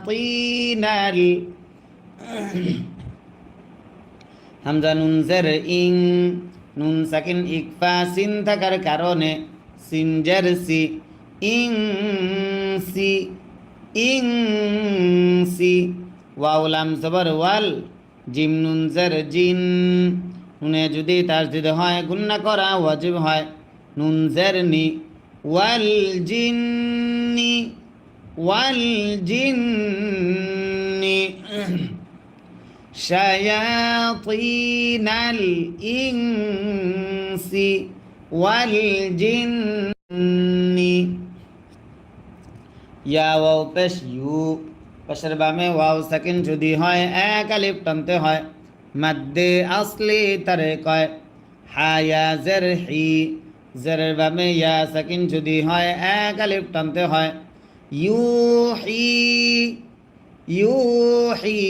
তিনাল হামজা নুন জের ইং, নুন সাকিন ইকফা সিন থাকার কারণে সিন জের সি, ইং সি, ইং সি। ওয়াও লাম জবর ওয়াল, জিম নুন জের জিন, নুনে যদি তাসদিদ হয় গুন্না করা ওয়াজিব হয়। নুন জের নি, ওয়াল জিন্নি, ওয়াল জিন্নি। شياطين الإنس والجن। ইয়া ওয়াও পেশ ইউ, পেশের বামে ওয়াও সাকিন যদি হয় এক আলিফ টানতে হয়। মাদ্দে আসলি তারে কয় হায়া জের হি, জেরের বামে ইয়া সাকিন যদি হয় এক আলিফ টানতে হয়। ইউহি, ইউহি,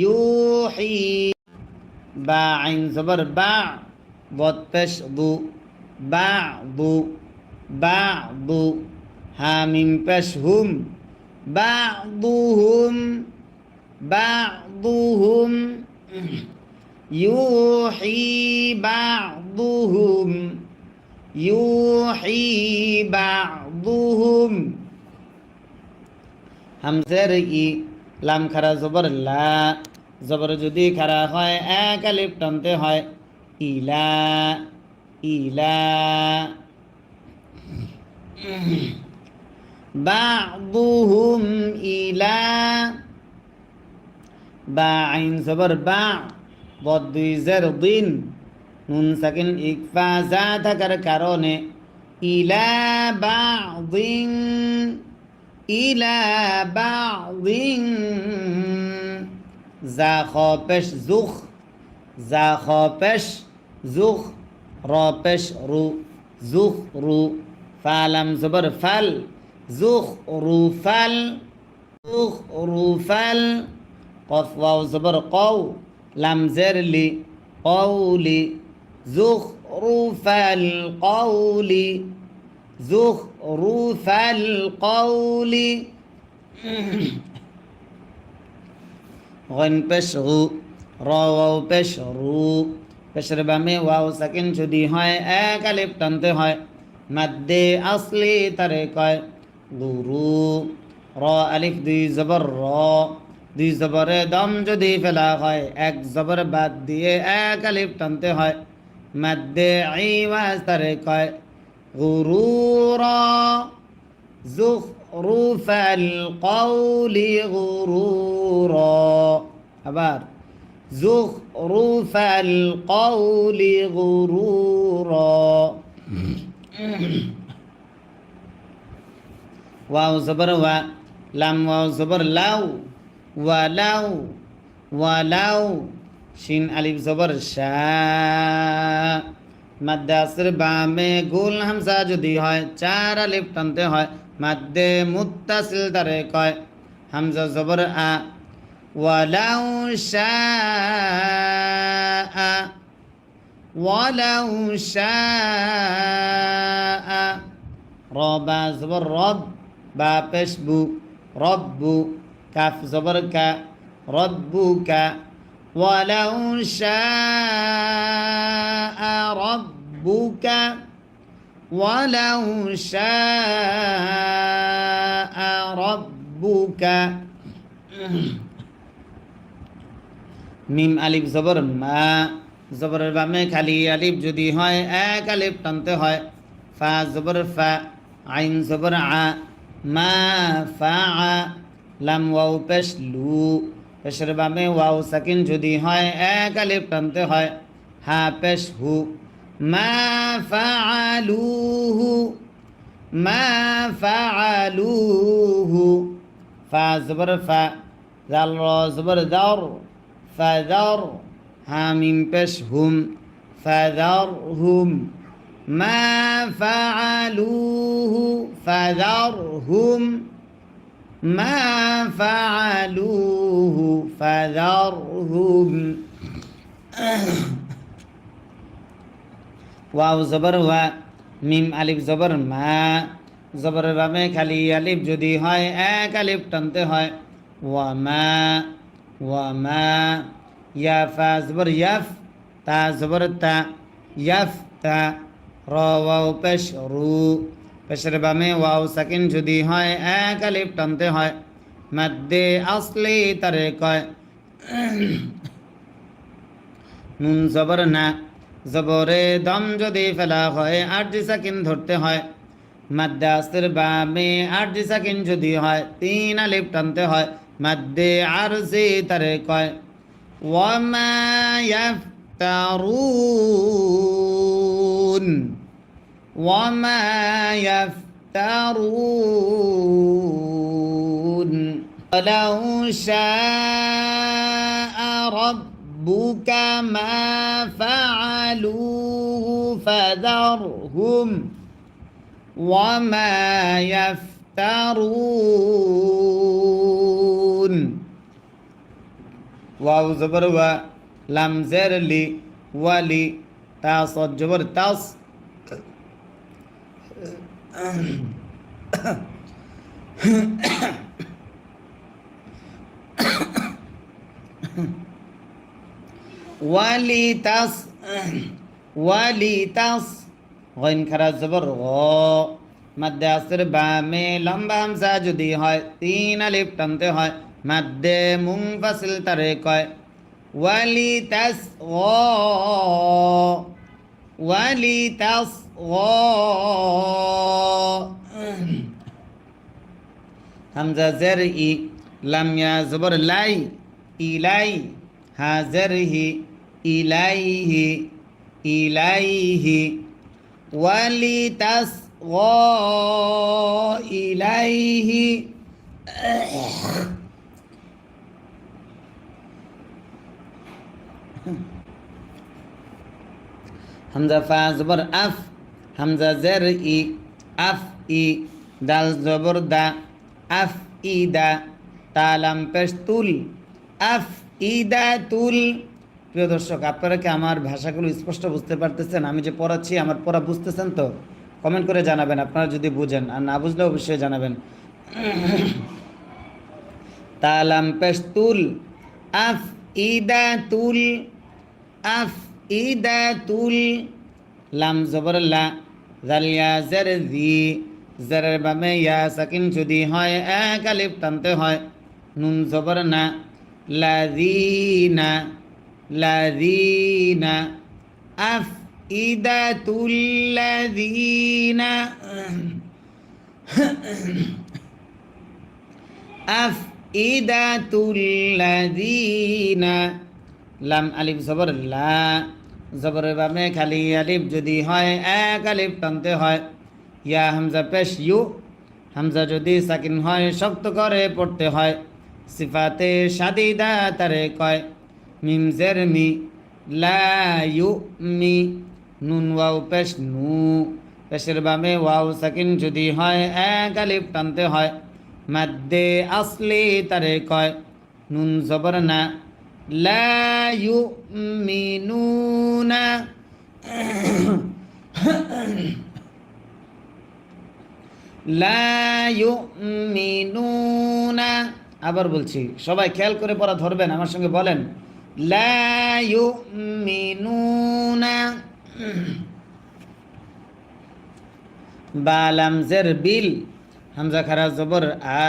ইউহি। বা আইন জবর বা, বদ পেশ বু, বা বু, বা বু। হামিম পেশ হুম, বা দুহুম, বা দুহুম। ইউহি বা'দুহুম, ইউহি বা'দুহুম। হামজার ই, লাম খারা জবর লা, জবর যদি খারা হয় এক আলিফ টানতে হয়। ইলা, ইলা। বা'দুহুম ইলা। বা আইন জবর বা, বদ দুই জের দিন, নুন সাকিন ইকফা যা থাকার কারণে ইলা বা'দিন, ইলা বা'দিন। জা খ পেশ জুখ, জা খ পেশ জুখ, র পেশ রু, জুখ রু। ফালাম জবর ফাল, জুখ রু ফাল, জুখ রু ফাল। কফ ওয়াও জবর কও, লাম জের লি, কওলি, জুখ রু ফাল কওলি, জুখ রু ফাল কওলি। গইন পেশ গু, র ওয়াও পেশ রু, পেশের বামে ওয়াও সাকিন যদি হয় এক আলিফ টানতে হয়। মাদ্দে আসলি তারে কয় গুরু। র আলিফ দুই জবর র, দুই জবরে দম যদি ফেলা হয় এক জবর বাদ দিয়ে এক আলিফ টানতে হয়। মাদ্দে আইওয়াজ তারে কয় গুরুরা। জুখরুফাল কওলি গুরুরা। আবার জুখরুফাল কওলি গুরুরা। ওয়াও জবর ওয়া, লাম ওয়াও জবর লাউ, ওয়ালাউ, ওয়ালাউ। শিন আলিফ জবর শা, মাদ্দে আসর বামে গুল হামজা যদি হয় চার আলিফ টানতে হয়। মাদ্দে মুত্তাসিল তারে কয় হামজা জবর আ। ওয়ালাউ শাআ, ওয়ালাউ শাআ। র বা জবর রব, বা পেশ বু, রব্বু। কাফ জবর কা, রব্বুকা। ওয়ালাউ শাআ রব্বুকা, ওয়ালাউ শাআ রব্বুকা। মিম আলিফ জবর মা, জবরের বামে খালি আলিফ যদি হয় এক আলিফ টানতে হয়। ফা জবর ফা, আইন জবর আ, মা ফা আ। লাম ওয়াও পেশ লু, পেশের বামে ওয়াও সাকিন যদি হয় এক আলিফ টানতে হয়। হা পেশ হু, মা ফাআলুহু, মা ফাআলুহু। ফা জবর ফা, জাল র জবর দার, ফাদার। হামিম পেশ হুম, ফাদারহুম। মা ফাআলুহু ফাদারহুম, মা ফাআলুহু ফাদারহুম। ওয়াও জবর ওয়া, মিম আলিফ জবর মা, জবরের বামে খালি আলিফ যদি হয় এক আলিফ টানতে হয় ওয়ামা ওয়ামা ইয়াফা জবর ইয়াফ তা জবর তা ইয়াফ তা র ওয়াও পেশ রু পেশের বামে ওয়াও সাকিন যদি হয় এক আলিফ টানতে হয় মাদ্দে আসলি তারে কয় নুন জবর না জবরে দম যদি ফেলা হয় আরজি সাকিন ধরতে হয় মাদ্দে আসলির বামে আরজি সাকিন যদি হয় তিন আলিফ টানতে হয় মাদ্দে আরজি তারে কয় ওয়ামা ইয়াফতারুন ওয়ামা ইয়াফতারুন ولو شاء ربك ما فعلوه فذرهم وما يفترون واو زبر و لام زر لي ولي تا صاد جبر تاس ওয়ালিতাস ওয়ালিতাস গইন খারা জবর গ মাদ্দে আসর বামে লম্বা হামজা যদি হয় তিন আলিফ টানতে হয় মাদ্দে মুনফাসিল তারে কয় ওয়ালিতাস গ ওয়ালিতাস গ হামজা জের ই লাম ইয়া জবর লাই ইলাই হাজারহি ইলাইহি ইলাইহি ওয়ালিতাস ইলাইহি হামজা ফা জবর আফ হামজা জের ই আফ ই দাল জবর দা আফ ই দা তালাম পেশ তুল আফ ইদা তুল। প্রিয় দর্শক, আপনারা কি আমার ভাষাগুলো স্পষ্ট বুঝতে পারতেছেন? আমি যে পড়াচ্ছি আমার পড়া বুঝতেছেন তো? কমেন্ট করে জানাবেন আপনারা যদি বুঝেন, আর না বুঝলে অবশ্যই জানাবেন। তালাম পেশ তুল আফ ইদা তুল আফ ইদা তুল লাম জবর লা জালিয়া জের জি জেরের বামে ইয়া সাকিন যদি হয় এক আলিফ টানতে হয় নুন জবর না লাযীনা লাযীনা আফইদাতুল লাযীনা আফইদাতুল লাযীনা লাম আলিফ জবর লা জবরের বামে খালি আলিফ যদি হয় এক আলিফ টানতে হয় ইয়া হামজা পেশ ইউ হামজা যদি সাকিন হয় শক্ত করে পড়তে হয় সিফাতে শাদিদা তারে কয় মিম জের মি লা ইউ মি নুন ওয়াও পেশ নু পেশের বামে ওয়াও সাকিন যদি হয় এক আলিফ টানতে হয় মাদ্দে আসলি তারে কয় নুন জবর না লা ইউ মিনুনা লা ইউ মিনুনা। আবার বলছি, সবাই খেয়াল করে পড়া ধরবেন, আমার সঙ্গে বলেন লা ইউমিনুনা। বা লাম জের বিল হামজা খারা জবর আ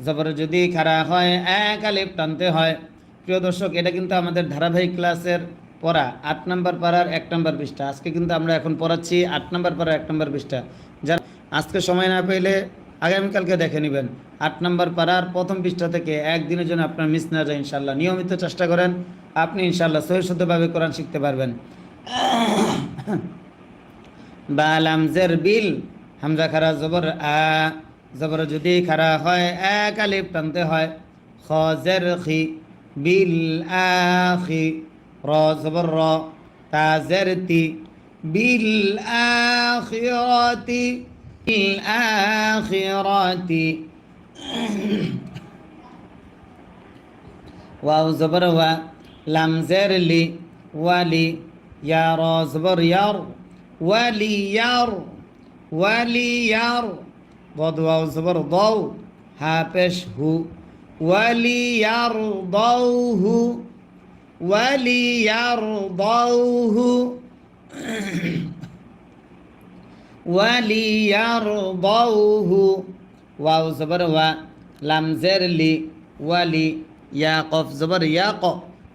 জবর যদি খারা হয় এক আলিফ টানতে হয়। প্রিয় দর্শক, এটা কিন্তু আমাদের ধারাবাহিক ক্লাসের পড়া 8 নম্বর পারার 1 নম্বর পৃষ্ঠা। আজকে কিন্তু আমরা এখন পড়াচ্ছি 8 নম্বর পারার 1 নম্বর পৃষ্ঠা। যারা আজকে সময় না পেলে আগামীকালকে দেখে নেবেন। 8 নম্বর পারার প্রথম পৃষ্ঠা থেকে একদিনের জন্য আপনার মিস না যায় ইনশাল্লাহ। নিয়মিত চেষ্টা করেন, আপনি ইনশাল্লাহ সহি শুদ্ধভাবে কোরআন শিখতে পারবেন। বা লাম জের বিল হামজা খারা জবর আ জবর যদি খারা হয় এক আলিফ টানতে হয় খ জের খি বিল আখি র জবর র তা জের তি বিল আখিরাতি বিল আখিরাতি ওয়াও জবর ওয়া লাম জের লি ওয়ালি ইয়া র জবর ইয়ার ওয়ালিয়ার ওয়ালিয়ার ضاد واو زبر ضو ها পেশ হু وليرضوه وليرضوه وليرضوه واو زبر وا লাম জের লি ওয়ালি ইয়া কফ জবর ইয়া ক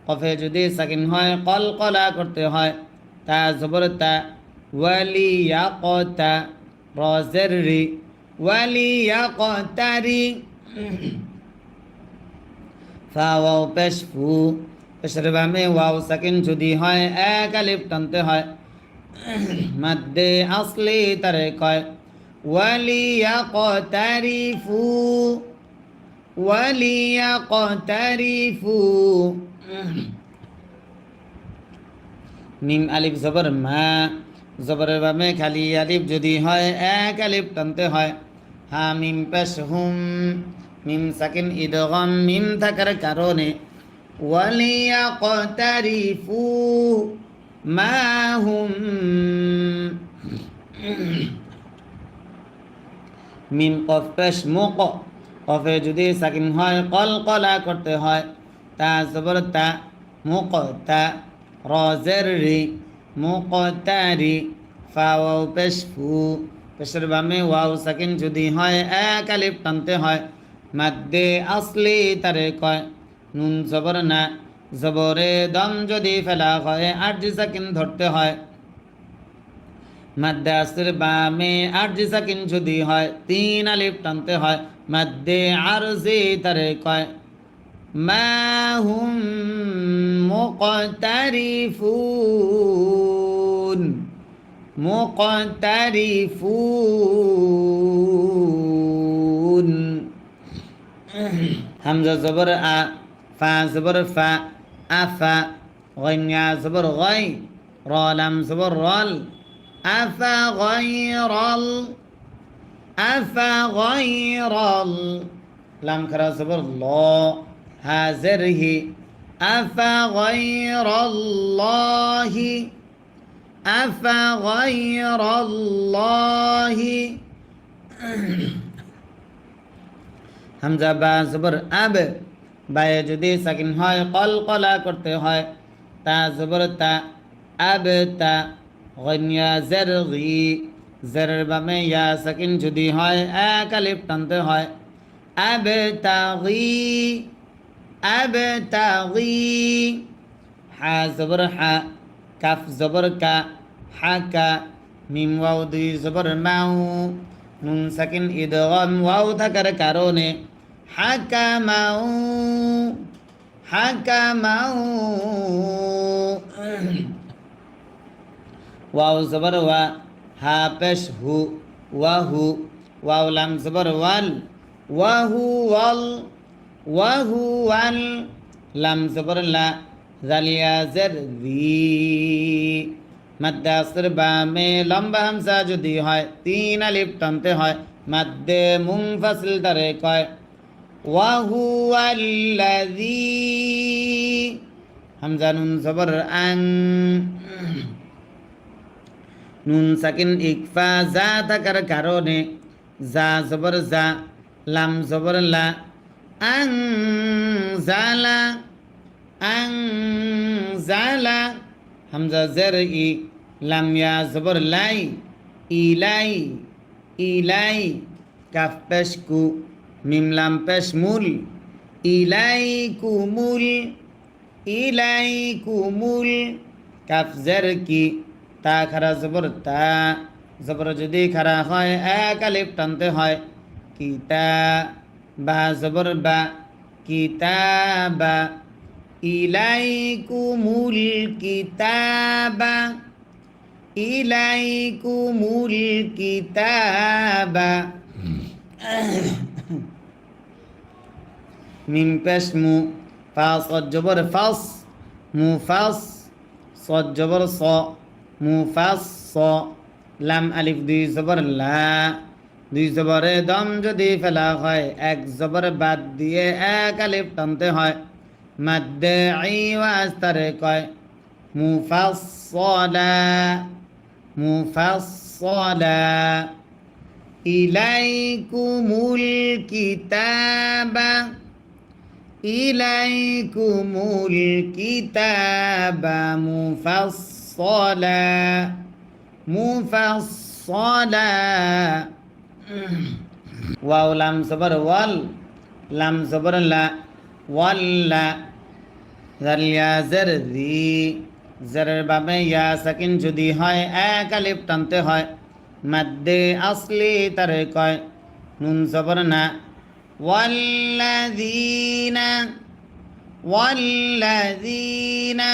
কফে যদি সাকিন হয় কলকলা করতে হয় তা জবর তা ওয়ালি ইয়া ক তা র জের রি ওয়ালি ইয়া ক তারি ফা ওয়াও পেশ ফু পেশের বামে ওয়াও সাকিন যদি হয় এক আলিফ টানতে হয় মাদ্দে আসলি তারে কয় وليقترفوا وليقترفوا মিম আলিফ জবর মা জবরের বামে খালি আলিফ যদি হয় এক আলিফ টানতে হয় হা মিম পেশ হুম মিম সাকিন ইদগাম মিম থাকার কারণে ওয়ালিয়াকতারিফু মা হুম মিম কফ পেশ মুক কফে যদি সাকিন হয় কলকলা করতে হয় তা জবর তা মুক তা র জের রি মুকতারি ফা ওয়াও পেশ ফু পেশের বামে ওয়াও সাকিন যদি হয় এক আলিফ টানতে হয় মাদ্দে আসলি তারে কয় নুন জবর না জবরে দম যদি ফেলা হয় আরজি সাকিন ধরতে হয় মাদ্দে আসর বামে আরজি সাকিন যদি হয় তিন আলিফ টানতে হয় মাদ্দে আরজি তারে কয় মা হুম মুকতারিফুন মুকতারিফুন হামজা জবর আ ফা জবর ফা আফা গইন্যা জবর গই র লাম জবর রল আফা গয়রল আফা গয়রল লাম খারা জবর ল হা জেরহি আফা গয়রল্লাহি আফা গয়রল্লাহি হামজা বা জবর আব বায়ে যদি সাকিন হয় কলকলা করতে হয় তা জবর তা আব তা গন্যা জের গি জেরের বামে ইয়া সাকিন যদি হয় এক আলিফ টানতে হয় আব তাগি আব তাগি হা জবর হা কাফ জবর কা হা কা মিম ওয়াও দুই জবর মাউ নুন সাকিন ইদগাম ওয়াও থাকার কারণে হাকামাউ হাকামাউ ওয়াও জবর ওয়া হা পেশ হু ওয়াহু ওয়াও লাম জবর ওয়াল ওয়াহু ওয়াল ওয়াহু ওয়াল লাম জবর লা জালিয়া জের জি মাদ্দে আসর বামে লম্বা হামজা যদি হয় তিন আলিফ টানতে হয় মাদ্দে মুনফাসিল তারে কয় ওয়াহুয়াল্লাযী হামজা নুন জবর আং নুন সাকিন ইকফা যা থাকার কারণে যা জবর যা লাম জবর লা আং জালা আং জালা হামজা জের ই লাম ইয়া জবর লাই ইলাই ইলাই কাফ পেশ কু মিম লাম পেশ মুল ইলাইকুমুল ইলাইকুমুল কাফ জের কি তা খারা জবর তা জবর যদি খারা হয় এক আলিফ টানতে হয় কিতা বা জবর বা কিতাবা ইলাইকুমুল কিতাবা ইলাইকুমুল কিতাবা মিম পেশ মু ফা সদ জবর ফাস মু ফাস সদ জবর স মু ফাস স লাম আলিফ দুই জবর লা দুই জবরে দম যদি ফেলা হয় এক জবর বাদ দিয়ে এক আলিফ টানতে হয় মাদ্দে আইওয়াজ তারে কয় মুফাসসালা মুফাসসালা ইলাইকুমুল কিতাবা ইলাইকুমুল কিতাবা মুফাসসালা মুফাসসালা ওয়াও লাম জবর ওয়াল লাম জবর লা ওয়াল্লা জার ইয়া জার জি জারের বাবে ইয়া সাকিন যদি হয় এক আলিফ টানতে হয় মাদ্দে আসলি তারে কয় নুন জবর না ওয়াল্লাযীনা ওয়াল্লাযীনা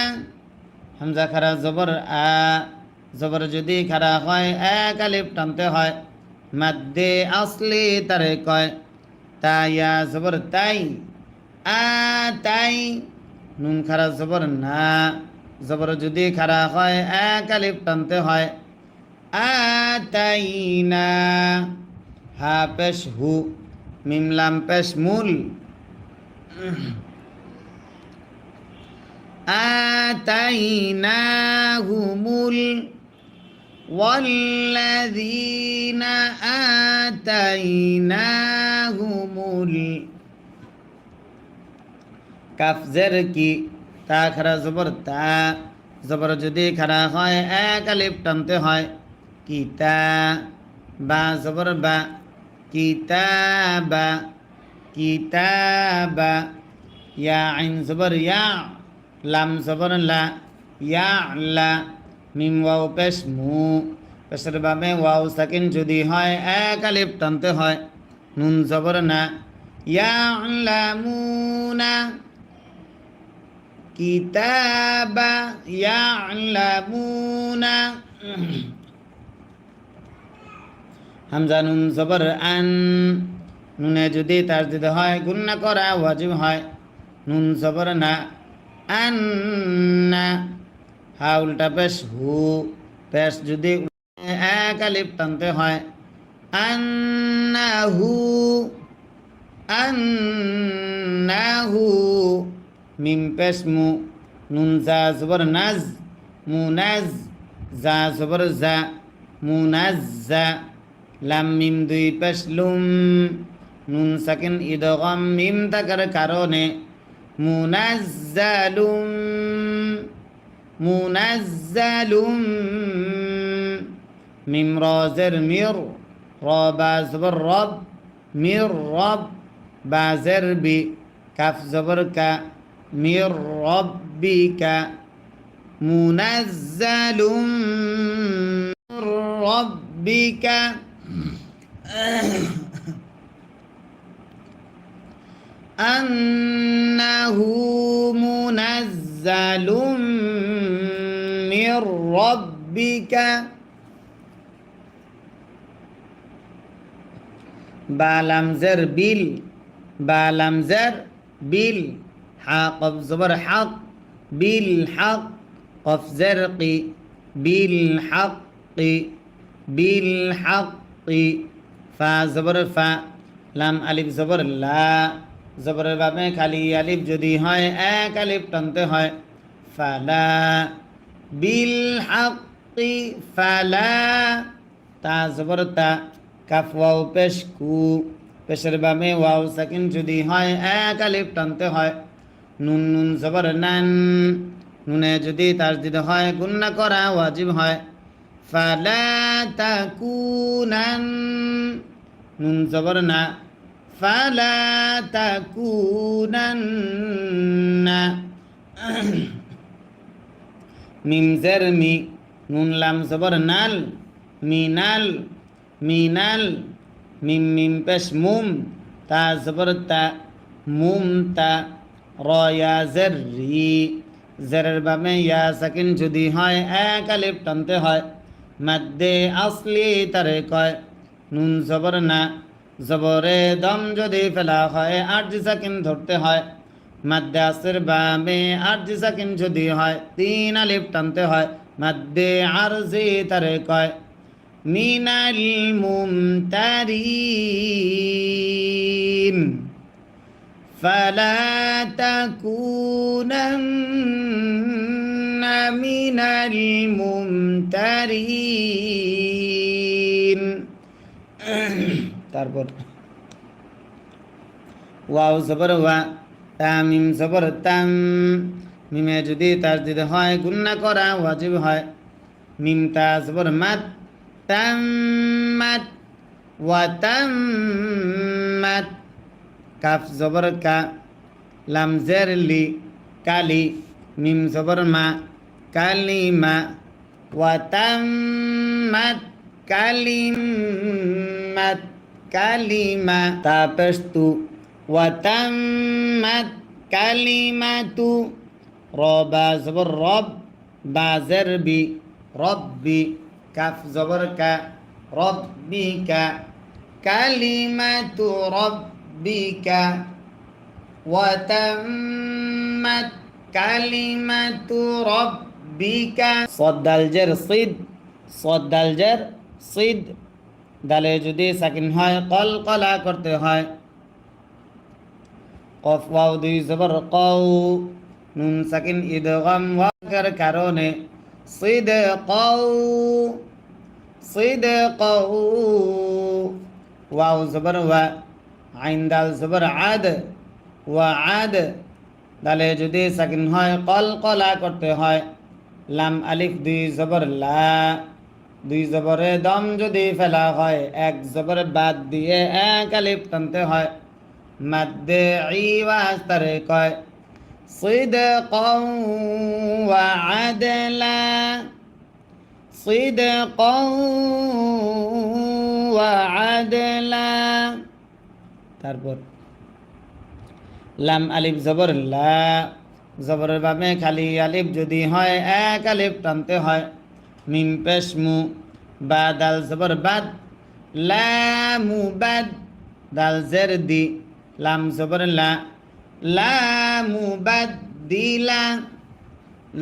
হামজা খারা জবর আ জবর যদি খারা হয় এক আলিফ টানতে হয় মাদ্দে আসলি তারে কয় তা ইয়া জবর তাই আ তাই নুন খারা জবর না জবর যদি খারা হয় এক আলিফ টানতে হয় আতাইনা হা পেশ হু মিম লাম পেশ মুল আতাইনাহুমুল والذين آتيناهم কাফ জের কি তা খারা জবর তা জবর যদি খারা হয় এক আলিফ টানতে হয় কিতা বা জবর বা কিতাবা কিতাবা ইয়া আইন জবর ইয়া লাম জবর লা ইয়া লা মিম ওয়াও পেশ মু পেশের বাবে ওয়াও সাকিন যদি হয় এক আলিফ টানতে হয় নুন জবর না ইয়ালামুনা কিতাবা ইয়ালামুনা হামজা নুন জবর আন নুনে যদি তাসদিদ হয় গুন্না করা ওয়াজিব হয় নুন জবর না আন্না হা উল্টা পেশ হু পেশ যদি এক আলিফ টানতে হয় আন্নাহু আন্নাহু মিম পেশ মু নুন জা জবর নাজ মুনাজ জা জবর জা মুনাজ্জা লাম মিম দুই পেশ লুম নুন সাকিন ইদগাম মিম থাকার কারণে মুনাজ্জালুম মুনাজ্জালুম মিম রাজের মির রবা জবর রব মির রব বাজের বি কাফ জবর কা মির রব্বিকা মুনাজ্জালুম মির রব্বিকা আন্নাহু মুনাজ্জালুম মির রব্বিকা বালামজের বিল বালামজের বিল হা কফ জবর হক বিল হক কফ জের কি বিল হক বিল হক ফা জবর ফা লাম আলিফ জবর লা জবরের বাবে খালি আলিফ যদি হয় এক আলিফ টানতে হয় ফালা বিল হাক্কি ফালা তা জবর তা কাফ ওয়াও পেশ কু পেশের বাবে ওয়াও সাকিন যদি হয় এক আলিফ টানতে হয় নুন নুন জবর নান নুনে যদি তাসদিদ হয় গুন্না করা ওয়াজিব হয় ফালা তাকুনান নুন জবর না ফালা তাকুনান্না মিম জের মি নুন লাম জবর নাল মিনাল মিনাল মিম মিম পেশ মুম তা জবর তা মুম তা রয়া জের রি জেরের বাবে ইয়া সাকিন যদি হয় এক আলিফ টানতে হয় মাদ্দে আসলি তারে কয় নুন জবর না জবরে দম যদি ফেলা হয় আরজি সাকিন ধরতে হয় মাদ্দে আসের বাবে আরজি সাকিন যদি হয় তিন আলিফ টানতে হয় মাদ্দে আরজি তারে কয় মিনাল মুমতারিন ফালা তাকুনান্না মিনাল মুমতারিন তারপর ওয়াও জবর ওয়া, তামিম জবর তাম, মিমে যদি তাসদিদ হয় গুন্না করা ওয়াজিব হয়। মিম তা জবর মাত, তাম্মাত ওয়া তাম্মাত। কাফ জবর কা, লাম জের লি, কালি, মিম জবর মা, কালিমা ওয়া তাম্মাত কালিমাত, কালিমা। তা পেশ তু, ওয়া তাম্মাত কালিমাতু। রবা জবর রব, বা জের বি, রব্বি, কাফ জবর কা, রব্বিকা, কালিমাতু রব্বিকা ওয়া তাম্মাত কালিমাতু রব্বিকা। সদ দাল জের সিদ, সদ দাল জের সিদ, দালে যদি সাকিন হয় কলকলা করতে হয়। কফ ওয়াও দুই জবর কও, নুন সাকিন ইদগাম ওয়াকের কারণে সিদ কও, সিদ কও। ওয়াও জবর ওয়া, আইন দাল জবর আদ, ওয়া আদ, দালে যদি সাকিন হয় কলকলা করতে হয়। লাম আলিফ দুই জবর লা, দুই জবরে দম যদি ফেলা হয় এক জবর বাদ দিয়ে এক আলিফ টানতে হয়। মাদ্দে ইওয়াজ তারে কয় সিদকাও ওয়া আদলা, সিদকাও ওয়া আদলা। তারপর লাম আলিফ জবর লা, জবরের বামে খালি আলিফ যদি হয় এক আলিফ টানতে হয়। মিম পেশ মু, বা দাল জবর বাদ, লামু বাদ, দাল জের দি, লাম জবর লা, লামু বাদ দিলা,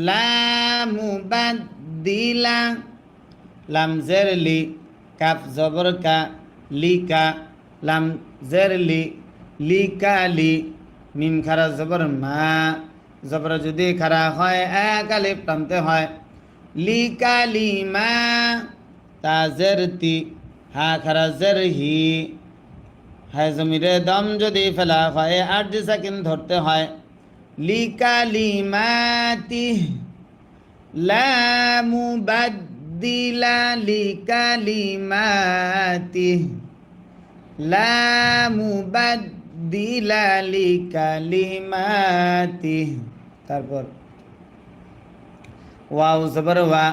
লামু বাদ দিলা। লাম জের লি, কাফ জবর কা, লিকা, লাম জের লি, লিকালি, মিম খারা জবর মা, জবর যদি খারা হয় এক আলিফ টানতে হয়। লিকালিমা, তা জের তি, হা খারা জের হি, হ্যাঁ জমিরে দম যদি ফেলা হয় আট সাকিন ধরতে হয়। লিকালিমাতি, লা মুবাদ্দিলা লিকালিমাতি, লা মুবাদ্দিলা লিকালিমাতি। তারপর ওয়াও জবর ওয়া,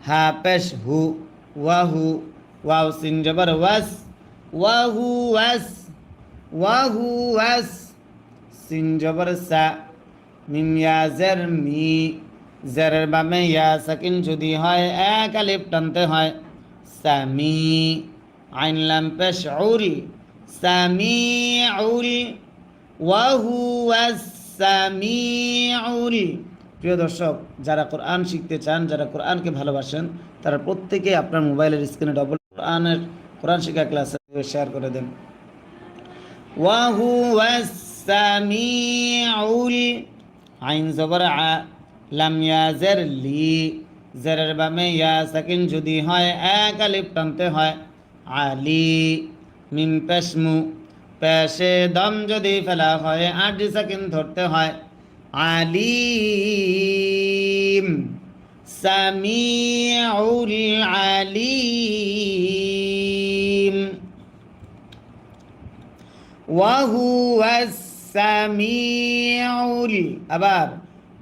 হা পেশ হু, ওয়াহু, ওয়াও সিন জবর ওয়াস, ওয়াহু ওয়াস, ওয়াহু ওয়াস, সিন জবর সা, মিম ইয়া জের মি, জেরের বামে ইয়া সাকিন যদি হয় এক আলিফ টানতে হয়। সামি, আইন লাম পেশ উল, সামিউল, ওয়াহু ওয়াস সামিউল। প্রিয় দর্শক, যারা কোরআন শিখতে চান, যারা কোরআনকে ভালোবাসেন, তারা প্রত্যেকে আপনার মোবাইলের স্ক্রিনে ডবল কোরআন শিক্ষা ক্লাস শেয়ার করে দেন। ওয়াহু ওয়াস সামিউল, আইন জবর আ, লাম ইয়া জের লি, জেরের বামে ইয়া সাকিন যদি হয় এক আলিফ টানতে হয়। আলি, মিম পেশ মু, পেশে দম যদি ফেলা হয় আট সাকিন ধরতে হয়। আলিম, সামিউল আলিম, ওয়াহুয়াস সামিউল, আবার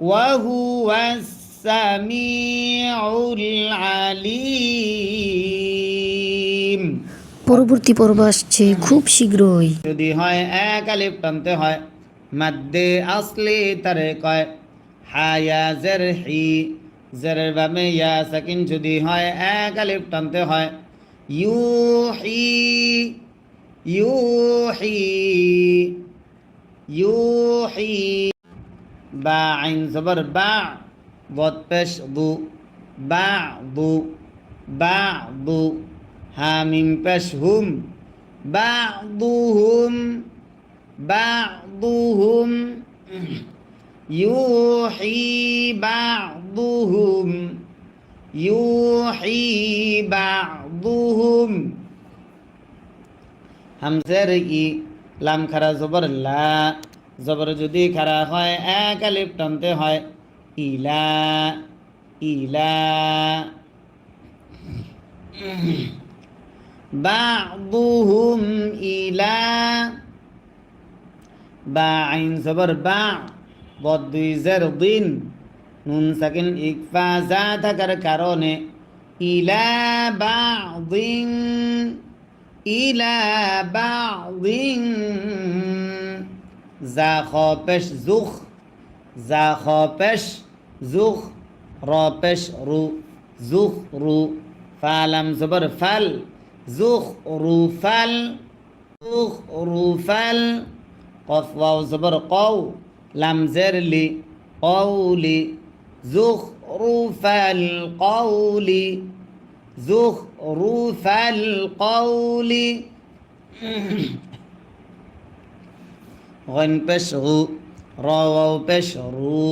ওয়াহুয়াস সামিউল আলিম। পরবর্তী পর্ব আসছে খুব শীঘ্রই। যদি হয় এক আলিফ টানতে হয়। মাদ্দে আসলি তারে কয় হায়া জের হি, জেরের বামে ইয়া সাকিন যদি হয় এক আলিফ টানতে হয়। ইউহি, ইউহি, ইউহি, বা আইন জবর বা, বদ পেশ দু, বা দু, বা দু, হামিম পেশ হুম, বা'দুহুম, বা'দুহুম, ইউহি বা'দুহুম, ইউহি বা'দুহুম। হামজার ই লাম খারা জবর লা জবর যদি খারা হয় এক আলিফ টানতে হয় ইলা ইলা বা'দুহুম ইলা বা আইন জবর বা বদ দুই জের দিন নুন সাকিন ইকফা যা থাকার কারণে ইলা বা'দিন ইলা বা'দিন যা খ পেশ জুখ যা খ পেশ জুখ র পেশ রু জুখ রু ফালাম জবর ফাল জুখ রু ফাল জুখ রু ফাল কফ ওয়াও জবর কও লাম জের লি কওলি জুখ রু ফাল কওলি জুখ রু ফাল কওলি غن পেশ রু র ওয়াও পেশ রু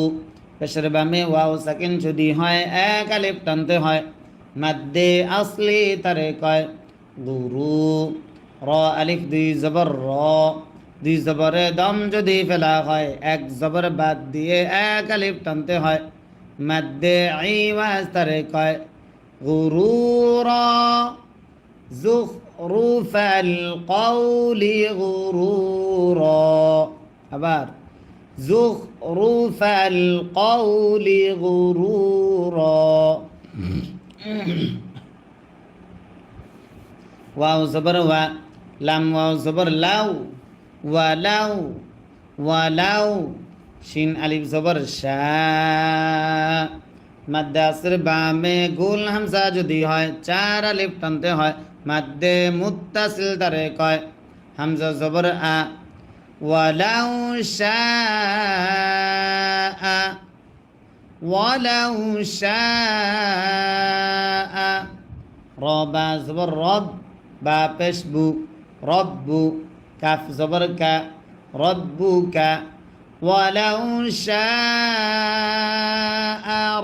পেশের বামে ওয়াও সাকিন যদি হয় এক আলিফ টানতে হয় মাদ্দে আসলি তারে কয় গুরু র আলিফ দুই জবর র দুই জবরে দম যদি ফেলা হয় এক জবর বাদ দিয়ে এক আলিফ টানতে হয় মাদ্দে আইওয়াজ তারে কয় গুরুরা زخرف القول غرورا আবার زخرف القول غرورا واو زبر وا لام واو زبر লাউ ওয়ালাউ ওয়ালাউ শিন আলিফ জবর শা মাদ্দে আসর বামে গোল হামজা যদি হয় চার আলিফ টানতে হয় মাদ্দে মুত্তাসিল তারে কয় হামজা জবর আ ওয়ালাউ শাআ ওয়ালাউ শাআ রবা জবর রব বা পেশ বু রব্বু কাফ জবর কা রব্বুকা ওয়ালাউ শাআ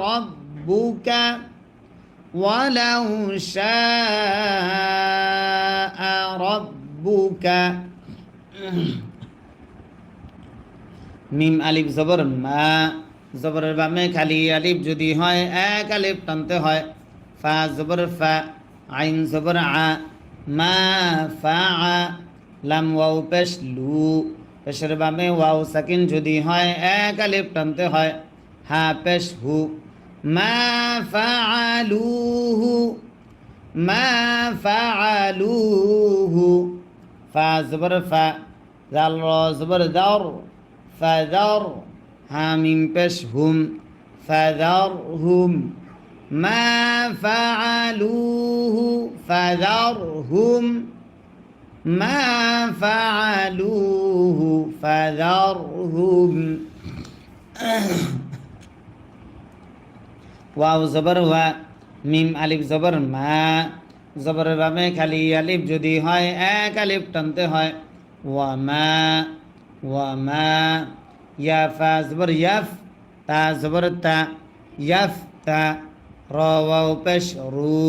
রব্বুকা ওয়ালাউ শাআ রব্বুকা মিম আলিফ জবর মা জবরের বামে খালি আলিফ যদি হয় এক আলিফ টানতে হয় ফা জবর ফা আইন জবর আ মা ফা লাম ওয়াও পেশ লু পেশের বামে ওয়াও সাকিন যদি হয় এক আলিফ টানতে হয় হা পেশ হু মা ফাআলুহু মা ফাআলুহু ফা জবর ফা জাল র জবর দার ফাদার হা মিম পেশ হুম ফাদারহুম মা ফাআলুহু ফাদারহুম মা ফাআলুহু ফাদারহুম ওয়াও জবর ওয়া মিম আলিফ জবর মা জবরের বামে খালি আলিফ যদি হয় এক আলিফ টানতে হয় ওয়া মা ইয়া ফা জবর ইয়াফ তা জবর তা ইয়াফ তা র ওয়াও পেশ রু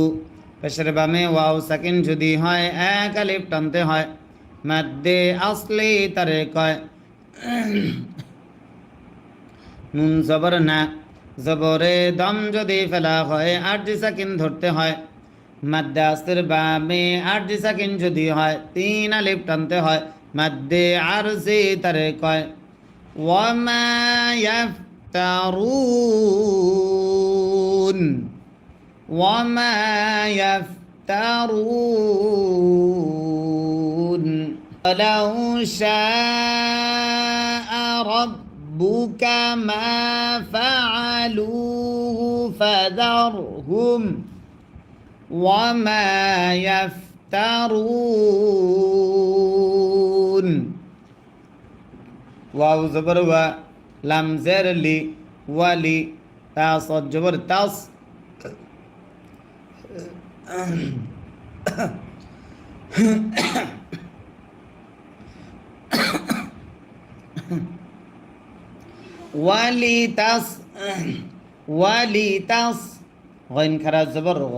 পেশের বামে ওয়াও সাকিন যদি হয় এক আলিফ টানতে হয় মাদ্দে আসলি তারে কয় নুন জবর না জবরে দম যদি ফেলা হয় আরজি সাকিন ধরতে হয় মাদ্দে আসর বামে আরজি সাকিন যদি হয় তিন আলিফ টানতে হয় মাদ্দে আরজি তারে কয় ওয়ামা ইয়াফতারুন ওয়ামা ইয়াফতারুন ওয়ালাউ শাআ রাব্বুকা মা ফাআলুহু ফাদারহুম ওয়ামা ইয়াফতারুন ওয়াও জবর ওয়া লাম জের লি ওয়ালি তা সদ জবর তাস ওয়ালিতাস غين খারা জবর গ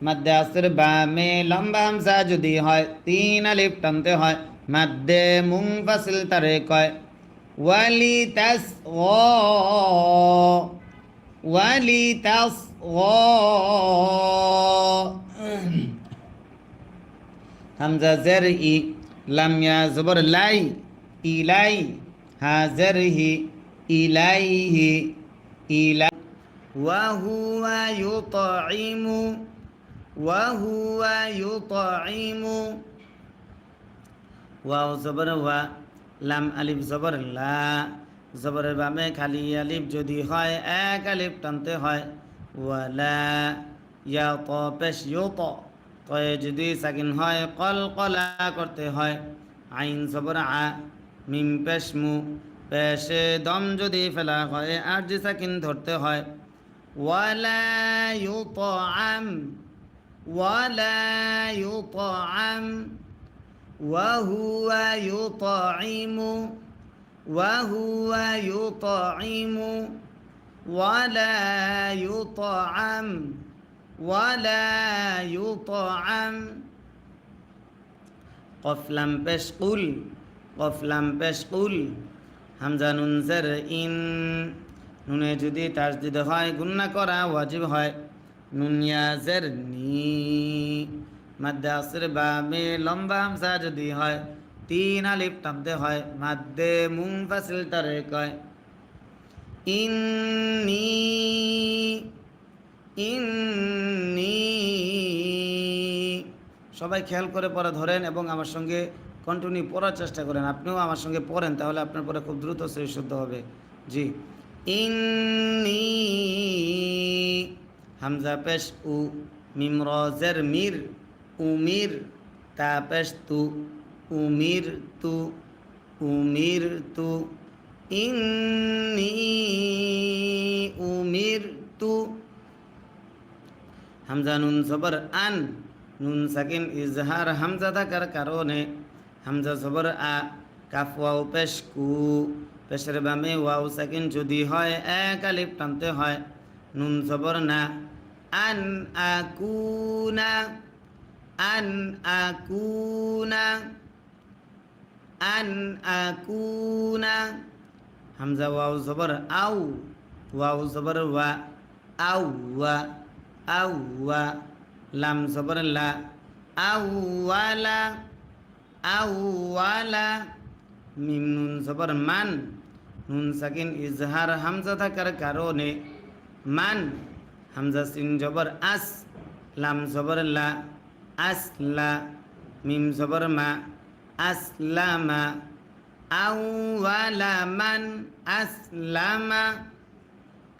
মাদ্দে আসর বামে লম্বা হামজা যদি হয় তিন আলিফ টানতে হয় মাদ্দে মুনফাসিল তারে কয় ওয়ালি তাস ওয়ালি তাস হামজা জের ই লাম ইয়া জবর লাই ইলাই হা জের হি ইলাইহি ইলা ওয়াহুয়া ইউতঈমু ওয়াহুয়া ইউতঈমু ওয়াও জবর ওয়া লাম আলিফ জবর লা জবরের বামে খালি আলিফ যদি হয় এক আলিফ টানতে হয় ওয়ালা ইয়া ত পেশ ইউত তয়ে যদি সাকিন হয় কল কলা করতে হয় আইন জবর আ মিম পেশ মু পেশে দম যদি ফেলা হয় আর যে সাকিন ধরতে হয় ওয়ালা ইউতআম ওয়ালা ইউতআম وهو يطعم وهو يطعم ولا يطعم ولا يطعم قف لم পেশ قل قف لم পেশ قل হামজা নুন জের ইন নুনে যদি তাসদিদ হয় গুন্না করা ওয়াজিব হয় নুন ইয়া জের নি মাদ্দে আসর বামে লম্বা হামজা যদি হয় তিন আলিফ টানতে হয় মাদ্দে মুনফাসিল তারে কয় ইন্নী ইন্নী সবাই খেয়াল করে পড়া ধরেন এবং আমার সঙ্গে কন্টিনিউ পড়ার চেষ্টা করেন আপনিও আমার সঙ্গে পড়েন তাহলে আপনার পরে খুব দ্রুত সহি শুদ্ধ হবে জি ইন্নী হামজা পেশ উ মিম র জের মির উমির তা পেশ তু উমির তু ইন্নী উমির তু হামজা নুন জবর আন নুন সাকিন ইজহার হামজা থাকার কারণে হামজা জবর আ কাফ ওয়াও পেশ কু পেশের বামে ওয়াও সাকিন যদি হয় এক আলিফ টানতে হয় নুন জবর না আন আকুনা আন আকুনা আন আকুনা হামজা ওয়াও জবর আউ ওয়াও জবর ওয়া আউ ওয়া আউ ওয়া লাম জবর লা আউ ওয়ালা আউ ওয়ালা মিম নুন জবর মান নুন সাকিন ইজহার হামজা থাকার কারণে মান হামজা সিন জবর আস লাম জবর লা আসলা মিম জবর মা আসলামা আউওয়ালা মান আসলামা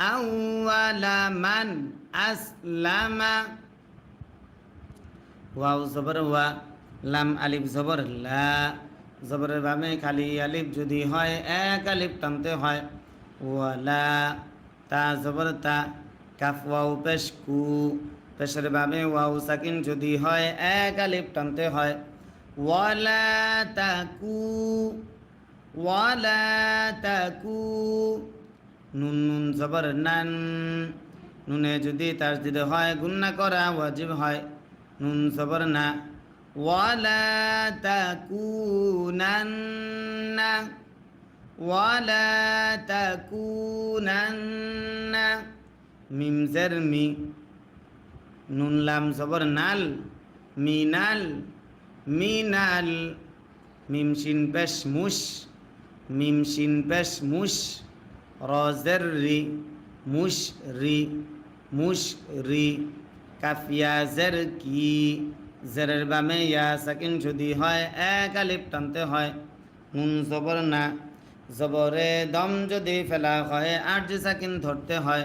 আউওয়ালা মান আসলামা ওয়াও জবর ওয়া লাম আলিফ জবর লা জবরের বামে খালি আলিফ যদি হয় এক আলিফ টানতে হয় ওয়ালা তা জবর তা কাফ ওয়াও পেশ কু পেশের বামে ওয়াও সাকিন যদি হয় এক আলিফ টানতে হয় ওয়ালা তাকু নুন নুন জবর নান নুনে যদি তাসদিদ হয় গুন্না করা ওয়াজিব হয় নুন জবর না ওয়ালা তাকুনান্না ওয়ালা তাকুনান্না মিম জের মি নুন লাম জবর নাল মিনাল মিনাল মিম শিন পেশ মুশ মিম শিন পেশ মুশ র জের রি মুশ রি কাফিয়া জের কি জেরের বামে ইয়া সাকিন যদি হয় এক আলিফ টানতে হয় নুন জবর না জবরে দম যদি ফেলা হয় আর যে সাকিন ধরতে হয়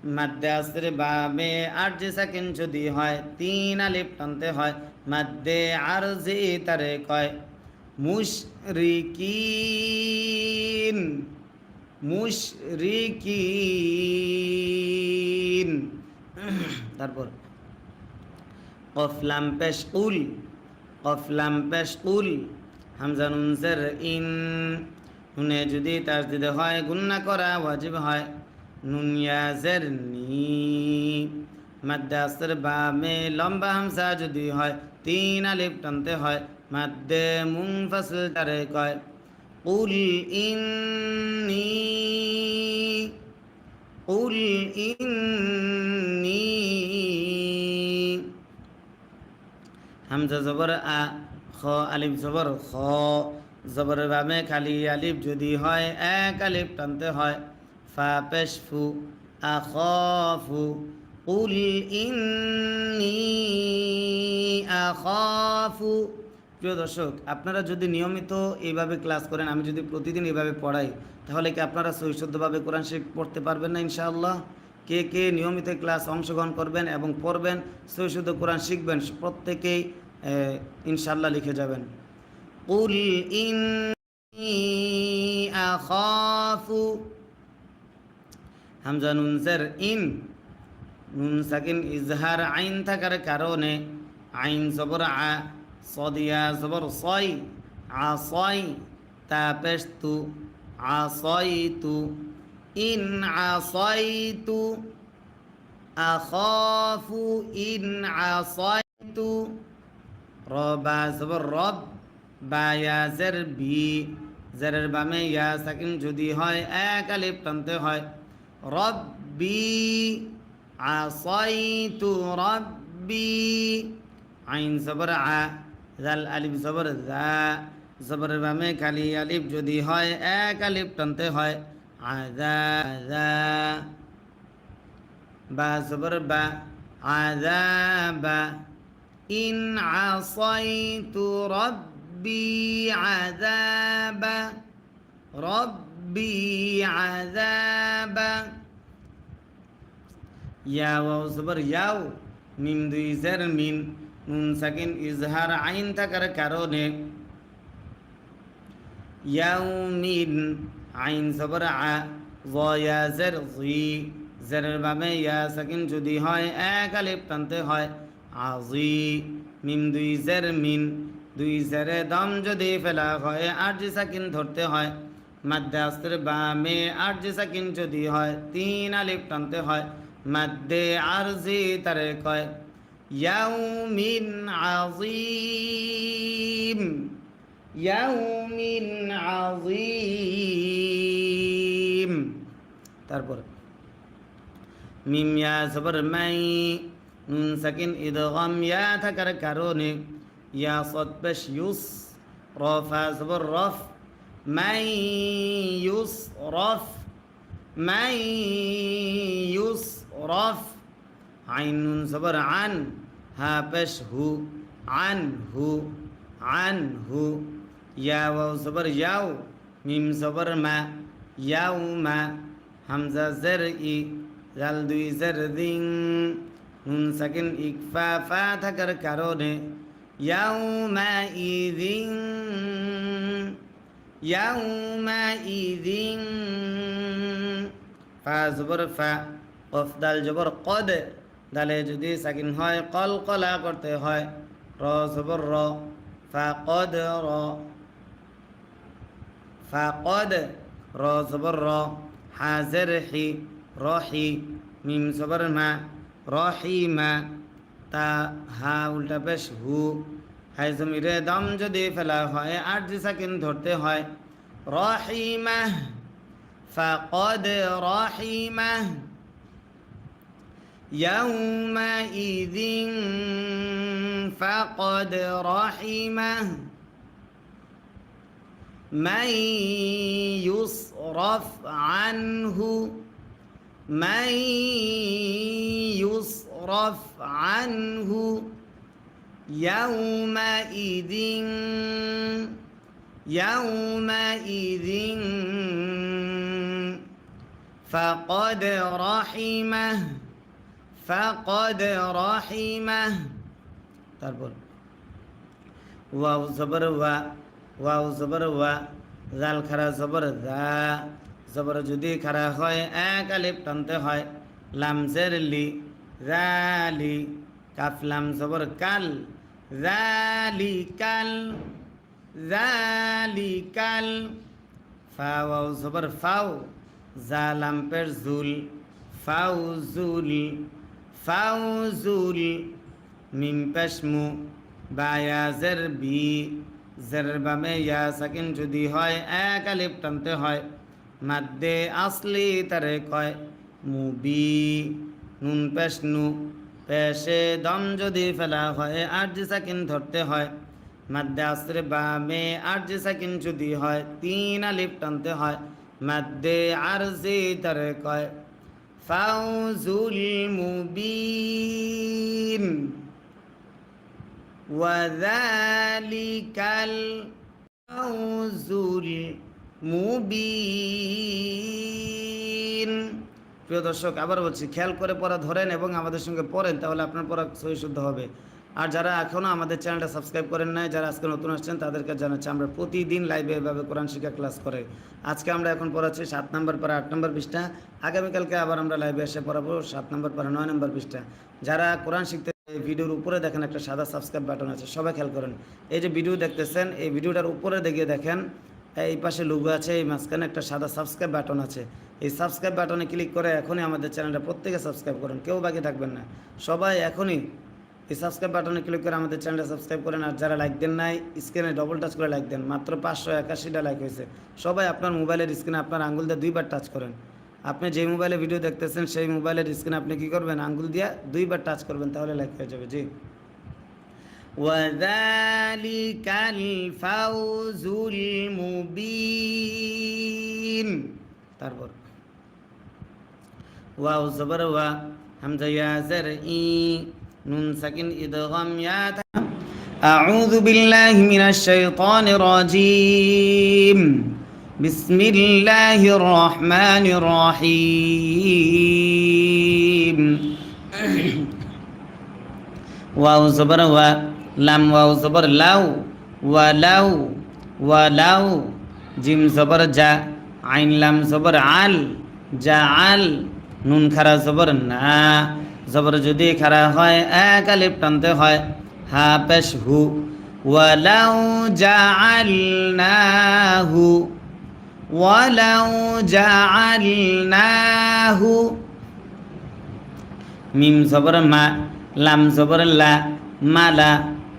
মাদ্দে আসর বামে আর যে সাকিন যদি হয় তিন আলিফ টানতে হয় মাদ্দে আরজি তারে কয় মুশরিকিন মুশরিকিন তারপর কফ লাম পেশ উল কফ লাম পেশ উল হামজা নুন জের ইন নুনে যদি তাসদিদ হয় গুন্না করা ওয়াজিব হয় নুন ইয়া জের নি মাদ্দে আস্তের বামে লম্বা হামজা যদি হয় 3 আলিফ টানতে হয় মাদ্দে মুনফাসিল তারে কয় কুল ইন্নী কুল ইন্নী হামজা জবর আ খ আলিফ জবর খ জবর বামে খালি আলিফ যদি হয় 1 আলিফ টানতে হয় ফা পেশ ফু আখাফু কুল ইন্নী আখাফু। প্রিয় দর্শক, আপনারা যদি নিয়মিত এইভাবে ক্লাস করেন, আমি যদি প্রতিদিন এইভাবে পড়াই, তাহলে কি আপনারা সহিষ্ণুভাবে কোরআন শরীফ পড়তে পারবেন না ইনশাআল্লাহ? কে কে নিয়মিত ক্লাস অংশগ্রহণ করবেন এবং পড়বেন, সহিষ্ণু কোরআন শিখবেন, প্রত্যেকেই ইনশাআল্লাহ লিখে যাবেন। কুল ইন্নী আখাফু হামজা নুন জের ইন, নুন সাকিন ইজহার আইন থাকার কারণে আইন জবর আ সদিয়া জবর সয় আসয় তা পেশ তু আসয়তু ইন আসয়তু আখাফু ইন আসয়তু রবা জবর রব বা ইয়া জের বি জেরের বামে ইয়া সাকিন যদি হয় 1 আলিফ টানতে হয় রব্বি আসাইতু রব্বি আইন জবর আ জাল আলিফ জবর জা জবরের বামে খালি আলিফ যদি হয় 1 আলিফ টানতে হয় আযা আযা বা জবর বা আযাবা ইন আসাইতু রব্বি আযাবা রব্বি আযাবা ইয়া ওয়াও জবর ইয়াও মিম দুই জের মিন নুন সাকিন ইজহার আইন থাকার কারণে ইয়াউমিন আইন জবর আ ওয়া জের জি জেরের বামে ইয়া সাকিন যদি হয় 1 আলিফ টানতে হয় আজি মিম দুই জের মিন দুই জেরে দম যদি ফেলা হয় 8 জি সাকিন ধরতে হয় মাদ্দে আস্তের বামে 8 জি সাকিন যদি হয় 3 আলিফ টানতে হয় মাদ্দে আরজি তারে কয় ইয়াউমিন আযীম ইয়াউমিন আযীম। তারপর মিম ইয়া জবর মাই নুন সাকিন ইদগাম ইয়া থাকার কারণে ইয়া সদ পেশ ইউস রফা জবর রফ মাই ইউস রফ মাই ইউস রফ আইন নুন জবর আন হা পেশ হু আন হু আন হু ইয়া ওয়াও জবর ইয়াও মিম জবর মা ইয়াও মা হামজা জের ই জাল দুই জের দিন নুন সাকিন ইকফা ফা থাকার কারণে ইয়াউমা ইযিন ইয়াউমা ইযিন ফা জবর ফা কফ দাল জবর কদ দালে যদি সাকিন হয় কলকলা করতে হয় র জবর র ফা কদ র ফা কদ র জবর র হাজের হি রহি মিম জবর মা রহিমা তা হা উল্টা পেশ হু হাই জমিরে দম যদি ফেলা হয় 8 জি সাকিন ধরতে হয় রহিমা ফাকদ রহিমা ইয়াউমাইযিন ফাকদ রহিমা মান ইউসরাফ আনহু من يصرف عنه يومئذ فقد رحمه তারপর ওয়াও জবর ওয়া ওয়াও জবর ওয়া জাল খারা জবর জা জবর যদি খারা হয় 1 আলিফ টানতে হয় লাম জের লি জালি কাফ লাম জবর কাল জালিকাল জালিকাল ফা ওয়াও জবর ফাও জা লাম পের জুল ফাউজুল ফাউজুল মিম পেশমু বায়া জের বি জের বামে ইয়া সাকিন যদি হয় এক আলিফ টানতে হয় মাদ্দে আসলি তারে কয় মুবি নুন পেশনু পেশে দম যদি ফেলা হয় আরজি সাকিন ধরতে হয় মাদ্দে আসরে বামে আরজি সাকিন যদি হয় তিন আলিফ টানতে হয় মাদ্দে আরজি তারে কয় ফাউজুল মুবিন ওয়াযালিকাল ফাউজুল মুবিন। প্রিয় দর্শক, আবার বলছি, খেয়াল করে পড়া ধরেন এবং আমাদের সঙ্গে পড়েন, তাহলে আপনার পড়া সহি শুদ্ধ হবে। আর যারা এখনও আমাদের চ্যানেলটা সাবস্ক্রাইব করেন নাই, যারা আজকে নতুন আসছেন, তাদেরকে জানাচ্ছি আমরা প্রতিদিন লাইভে এভাবে কোরআন শিক্ষা ক্লাস করে। আজকে আমরা এখন পড়াচ্ছি 7 নম্বর পারা 8 নম্বর পৃষ্ঠা। আগামীকালকে আবার আমরা লাইভে এসে পড়াবো 7 নম্বর পারা 9 নম্বর পৃষ্ঠা। যারা কোরআন শিখতে ভিডিওর উপরে দেখেন একটা সাদা সাবস্ক্রাইব বাটন আছে, সবাই খেয়াল করেন। এই যে ভিডিও দেখতেছেন, এই ভিডিওটার উপরে দেখিয়ে দেখেন এই পাশে লোগো আছে, এই মাঝখানে একটা সাদা সাবস্ক্রাইব বাটন আছে। এই সাবস্ক্রাইব বাটনে ক্লিক করে এখনই আমাদের চ্যানেলটা প্রত্যেকে সাবস্ক্রাইব করেন, কেউ বাকি থাকবেন না। সবাই এখনই এই সাবস্ক্রাইব বাটনে ক্লিক করে আমাদের চ্যানেলটা সাবস্ক্রাইব করেন। আর যারা লাইক দেন নাই, স্ক্রিনে ডবল টাচ করে লাইক দেন। মাত্র 581টা লাইক হয়েছে। সবাই আপনার মোবাইলের স্ক্রিনে আপনার আঙ্গুল দিয়ে 2বার টাচ করেন। আপনি যে মোবাইলে ভিডিও দেখতেছেন সেই মোবাইলের স্ক্রিনে আপনি কী করবেন, আঙ্গুল দিয়ে 2বার টাচ করবেন, তাহলে লাইক হয়ে যাবে। জি, ওয়াযালিকাল ফাউজুল মুবিন। তারপর ওয়াও জবর ওয়া, হামজা ইয়া জের ই, নুন সাকিন ইদগাম ইয়া তা। আউযু বিল্লাহি মিনাশ শাইতানির রাজীম। বিসমিল্লাহির রহমানির রহিম। ওয়াও জবর ওয়া, লাম ওয়াও জবর লাউ, ওয়ালাউ ওয়ালাউ, জিম জবর জা, আইন লাম জবর আল, জাআল, নুন খারা জবর না, জবর যদি খারা হয় এক আলিফ টানতে হয়, হা পেশ হু, ওয়ালাউ জাআলনাহু, ওয়ালাউ জাআলনাহু, মিম জবর মা, লাম জবর লা, মালা,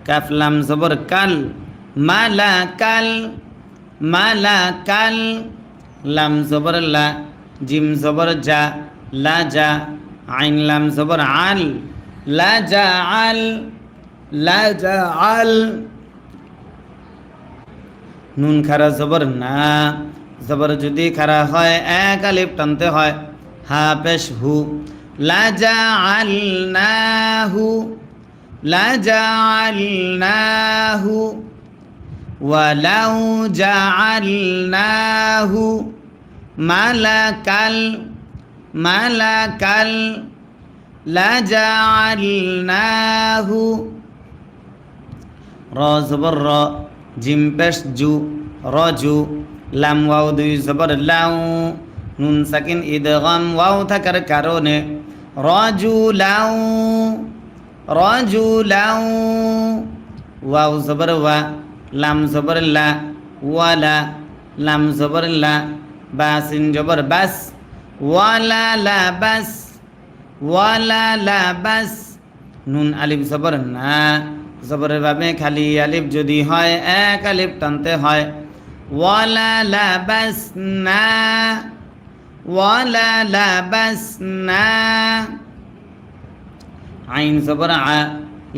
কাফ লাম জবর কাল, মালা কাল, মালা কাল, লাম জবর লা, জিম জবর জা, লা জা, আইন লাম জবর আল, লা জা আল, লা জা আল, নুন খারা জবর না, জবর যদি খারা হয় এক আলিফ টানতে হয়, হা পেশ হু, লা জা আল নাহু, লা জা আল নাহু, ওয়ালাউ জা আল নাহু মালাকাল, মালাকাল, লা জা আল নাহু। র জবর র, জিম পেশ জু, রজু, লাম ওয়াও 2 জবর লাউ, নুন সাকিন ইদগাম ওয়াও থাকার কারণে রজু লাউ, রজু লাউ, ওয়াও জবর ওয়া, লাম জবর লা, ওয়ালা, লাম জবর লা, বাসিন জবর বাস, ওয়ালা লা বাস, ওয়ালা লা বাস, নুন আলিফ জবর না, জবরের ভাবে খালি আলিফ যদি হয় এক আলিফ টানতে হয়, ওয়ালা লা বাস না, ওয়ালা লা বাস না, আইন জবর আ,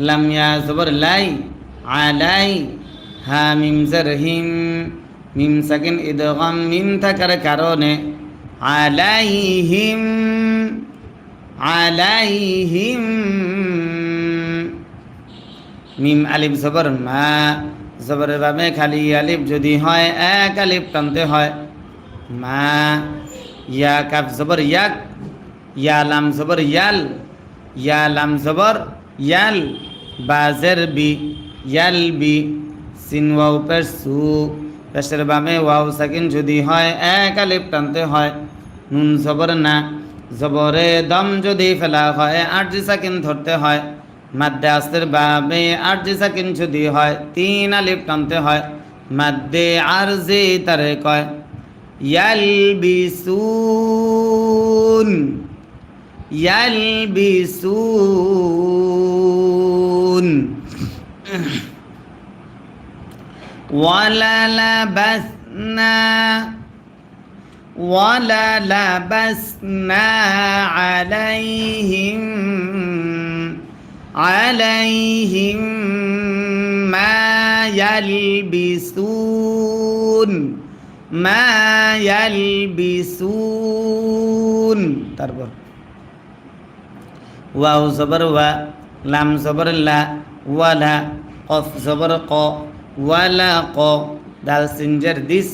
লাম ইয়া জবর লাই, আলাই, হা মিম জের হিম, মিম সাকিন ইদগাম মিম থাকার কারণে আলাইহিম, আলাইহিম, মিম আলিফ জবর মা, জবরের ভাবে খালি আলিফ যদি হয় এক আলিফ টানতে হয়, মা, ইয়া কাফ জবর ইয়াক, ইয়া লাম জবর ইয়াল, ইয়া লাম জবর ইয়াল, বাজের বি, ইয়াল বি, সিন ওয়াও পেশ সু, পেশের বামে ওয়াও সাকিন যদি হয় এক আলিফ টানতে হয়, নুন জবর না, জবরে দম যদি ফেলা হয় আরজি সাকিন ধরতে হয়, মাদ্দে আসরের বামে আরজি সাকিন যদি হয় 3 আলিফ টানতে হয়, মাদ্দে আরজি তারে কয় ইয়ালবিসুন, ইয়ালবিসুন ওয়ালালাবাসনা وللبسنا عليهم ما يلبسون তারপর ওয়াও জবর ওয়া লাম জবর লা ওয়ালা কফ জবর ক ওয়ালা ক দাল সিনজার দিস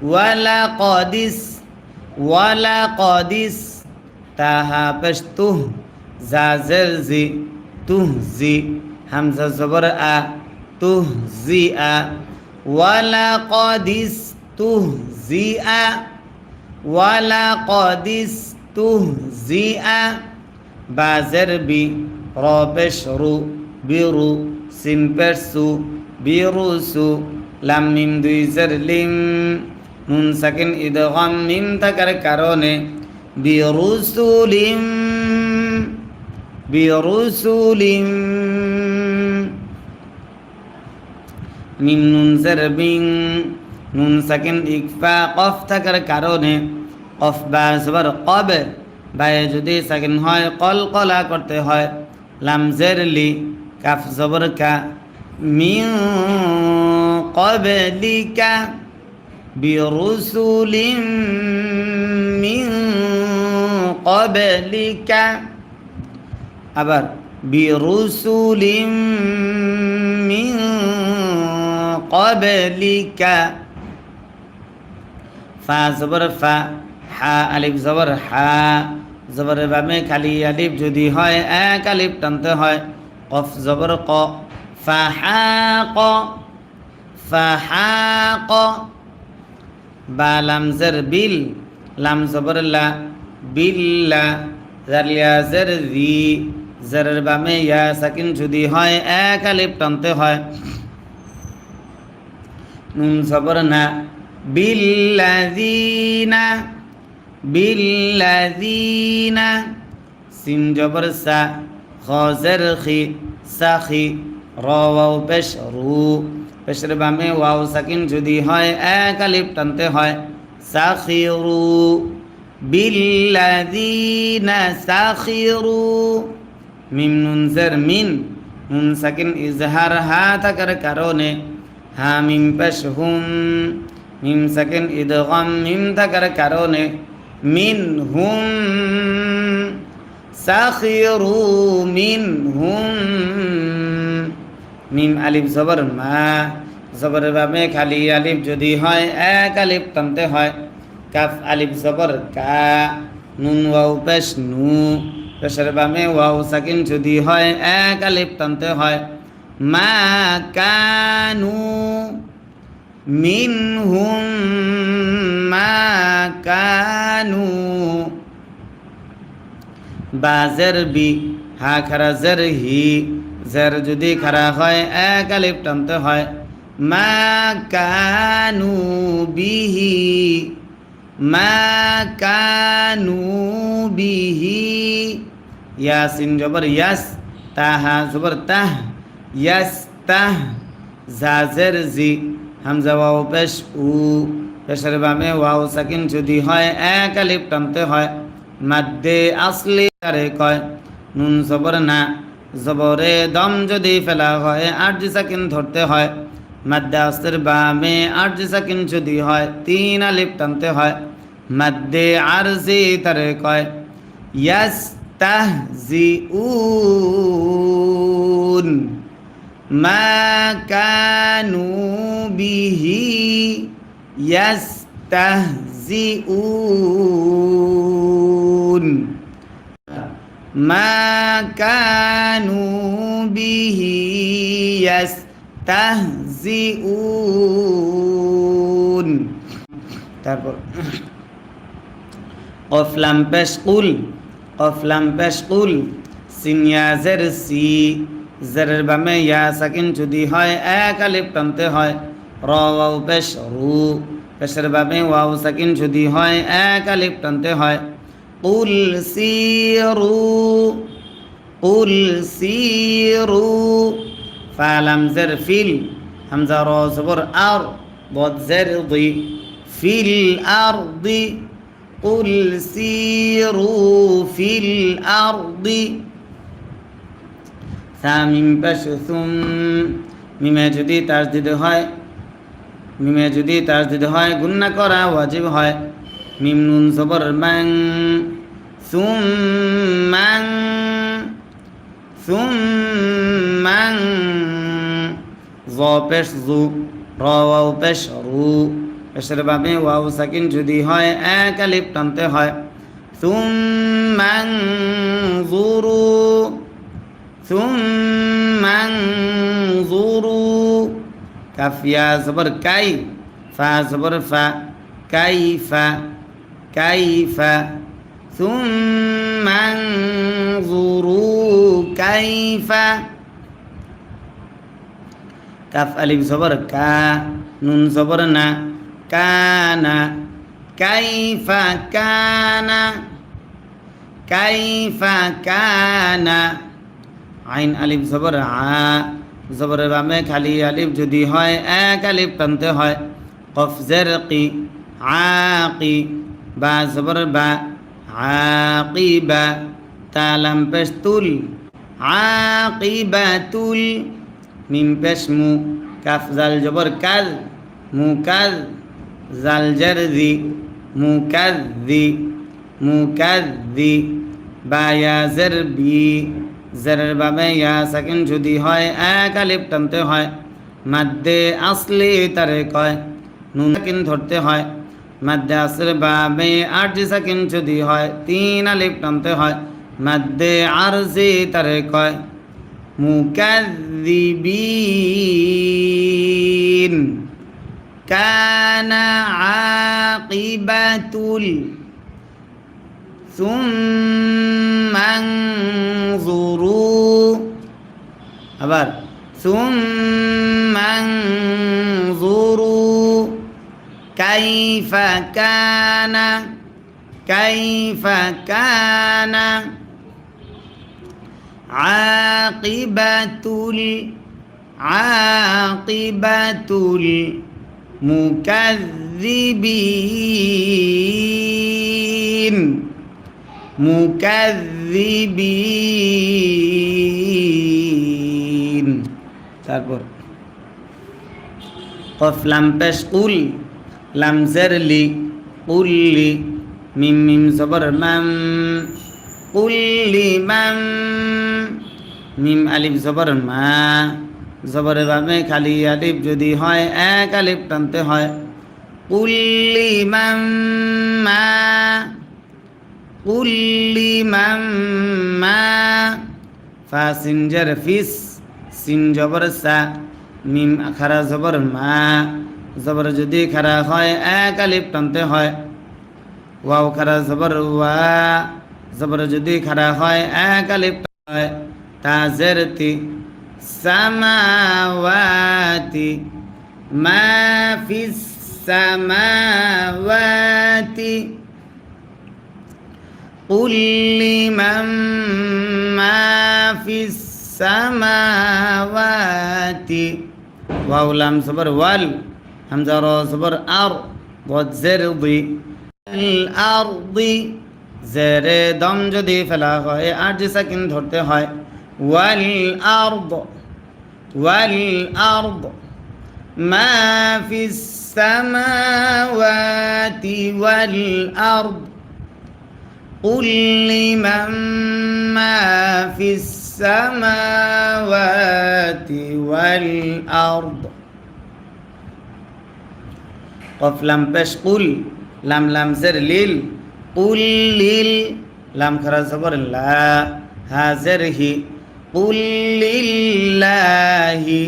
ওয়ালা কদিস তাহা পেশতুহ জাজের জি তুহজি হামজা জবর আ তুহজি আ ওয়ালা কদিস তুহজি আ বাজের বি রবেশ রু বিরু সিন পেশু বিরুসু লাম মিম দুই জের লিম নুন সাকিন ইদগাম মিম থাকার কারণে বিরুসুলিম মিম নুন জের বিং নুন সাকিন ইকফা কফ থাকার কারণে কফ বা জবর কব বায়ে যদি সাকিন হয় কলকলা করতে হয় লাম জের লি কাফ জবর কা মিন ক্বাবলিকা বিরুসুলিম মিন ক্বাবলিকা আবার বিরুসুলিম মিন ক্বাবলিকা ফা জবর ফা হা আলিফ জবর হা জবরের বামে খালি আলিফ যদি হয় এক আলিফ টানতে হয় কফ জবর ক ফাহাক বা লামজের বিল লাম জবর লা বিল্লা জালিয়া জের জি জেরের বামে ইয়া সাকিন যদি হয় এক আলিফ টানতে হয় নুন জবর না বিল্লাযীনা সিন জবর সা খজের খি সাখি রাও পেশ রু পেশের বামে ওয়াও সাকিন যদি হয় এক আলিফ টানতে হয় সাখিরু বিল্লাযীনা সাখিরু মিম নুন জের মিন নুন সাকিন ইজহার হা থাকার কারণে হা মিম পেশ হুম মিম সাকিন ইদগাম মিম থাকার কারণে মিন হুম সাখিরু মিন হুম মিম আলিফ জবর মা জবরের বামে খালি আলিফ যদি হয় এক আলিফ টানতে হয় কাফ আলিফ জবর কা নুন ওয়াও পেশ নু পেশের বামে ওয়াও সাকিন যদি হয় এক আলিফ টানতে হয় মা কানু মিনহুম মা কানু বাজের বি হা খারা জের হি জের যদি খারা হয় এক আলিফ টানতে হয় মা কানু বিহি ইয়াসিন জবর ইয়াস তাহা জবর তাহ ইয়াস তাহ জাজের জি হামজা ওয়াও পেশ উ পেশের বামে ওয়াও সাকিন যদি হয় এক আলিফ টানতে হয় মাদ্দে আসলি কারে কয় নুন জবর না জবরে দম যদি ফেলা হয় আরজি সাকিন ধরতে হয় মাদ্দে আসলের বামে আরজি সাকিন যদি হয় তিন আলিফ টানতে হয় মাদ্দে আরজি তারে কয় ইয়াস্তাহজিউন মা কানু বিহি ইয়াস্তাহজিউন মা কানু বিহি ইয়াস্তাহজিউন তারপর কফলাম পেশ কুল সিনিয়াজের সি জেরের বামে ইয়া সাকিন যদি হয় এক আলিফ টানতে হয় র ওয়াও পেশ রু পেশের বামে ওয়াও সাকিন যদি হয় এক আলিফ টানতে হয় কুল সিরু কুল সিরু ফা লাম জের ফিল হামজা র জবর আর বদ জের দি ফিল আরদি কুল সিরু ফিল আরদি সা মিম পেশ সুম মিমে যদি তাসদিদ হয় গুন্না করা ওয়াজিব হয় মিম নুন জবর মান সুম মান জ পেশ জু র ওয়াও পেশ রু পেশের বাবে ওয়াও সাকিন যদি হয় এক আলিফ টানতে হয় সুম্মান জুরু কাফিয়া জবর কাই ফা জবর ফা কাইফা কাইফা সুম্মান জুরু কাইফা কাফ আলিফ জবর কা নুন জবর না কানা কাইফা কানা কাইফা কানা আইন আলিফ জবর আ জবরের বামে খালি আলিফ যদি হয় এক আলিফ টানতে হয় কফ জের কি আকি বা জবর বা আকিবা তা লাম পেশ তুল আকিবাতুল মিম পেশ মু কাফ জাল জবর কাল মুকাল জাল জের দি মুকাদ্দি বা ইয়া জের বি জেরের বাবে ইয়া সাকিন যদি হয় এক আলিফ টানতে হয় মাদ্দে আসলি তারে কয় নুন সাকিন ধরতে হয় মাদ্দে আসলের বাবে আরজি সাকিন যদি হয় তিন আলিফ টানতে হয় মাদ্দে আরজি তারে কয় মুকাদ্দিবিন কানা আকিবাতুল সুম্মা আনজুরু আবার সুম্মা আনজুরু কাইফা কানা আকিবাতুল মুকাজ্জিবিন তারপর কফ লাম পেশ কুল লাম জের লি কুল্লি মিম মিম জবর মাম কুল্লি মাম মিম আলিফ জবর মা জবরের বাবে খালি আলিফ যদি হয় এক আলিফ টানতে হয় কুল্লি মাম মা কুল্লি মাম মা ফা সিন জের ফিস সিন জবর সা মিম খারা জবর মা জবর যদি খারা হয় এক আলিফ টানতে হয় ওয়াও খারা জবর ওয়া জবর যদি খারা হয় এক আলিফ টানতে হয় তা জের তি সামাওয়াতি মা ফিস সামাওয়াতি قل لمن ما في السماوات واو لام صبر وال همزة را صبر أر ضد زر ضي الأرض زر دم جدي فلا হয় আরজি সাকিন ধরতে হয় والأرض ما في السماوات والأرض قل لمن ما في السماوات والأرض قف لم পেশ قل লাম লাম জের লিল قل লিল লাম খারা জবর লা হা জের হি قل লিল্লাহি